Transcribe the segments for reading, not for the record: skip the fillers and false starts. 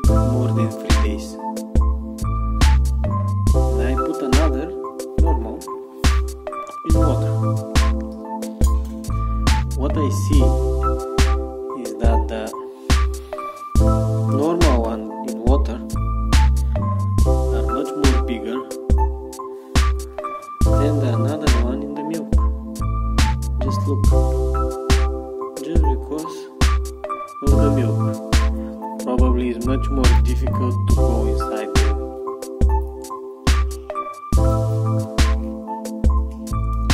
took more than 3 days. And I put another normal in water. What I see is that the normal one in water are much more bigger than the another one in the milk. Just look, just because of the milk. Probably is much more difficult to go inside them.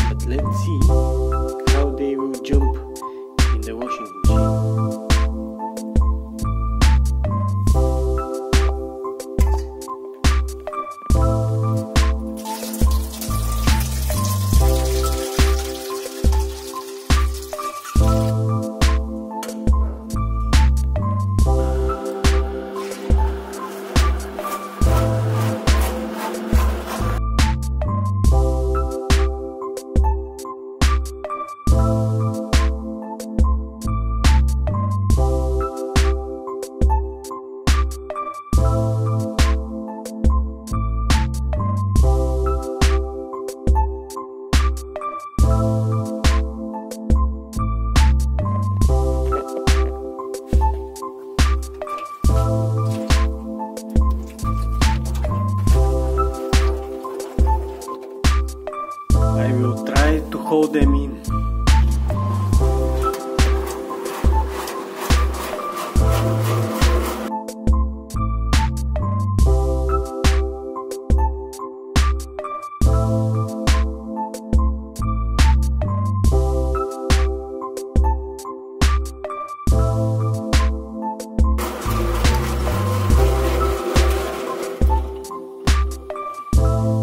But let's see how they will jump in the washing machine. I will try to hold them in.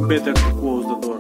Better to close the door.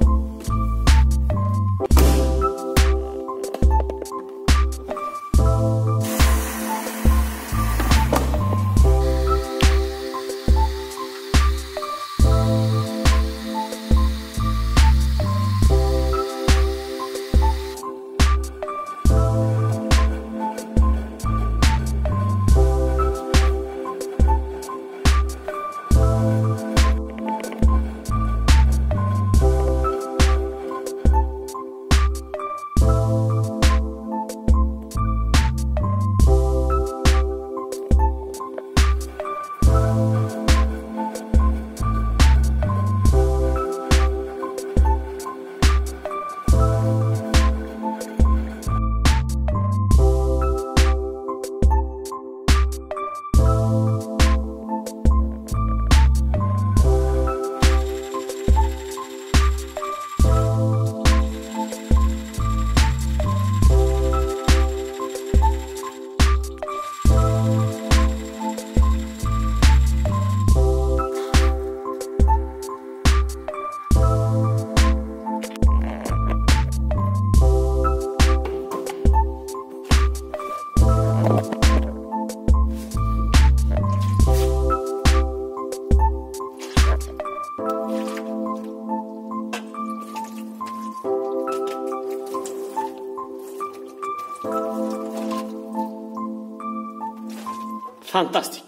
Fantastic.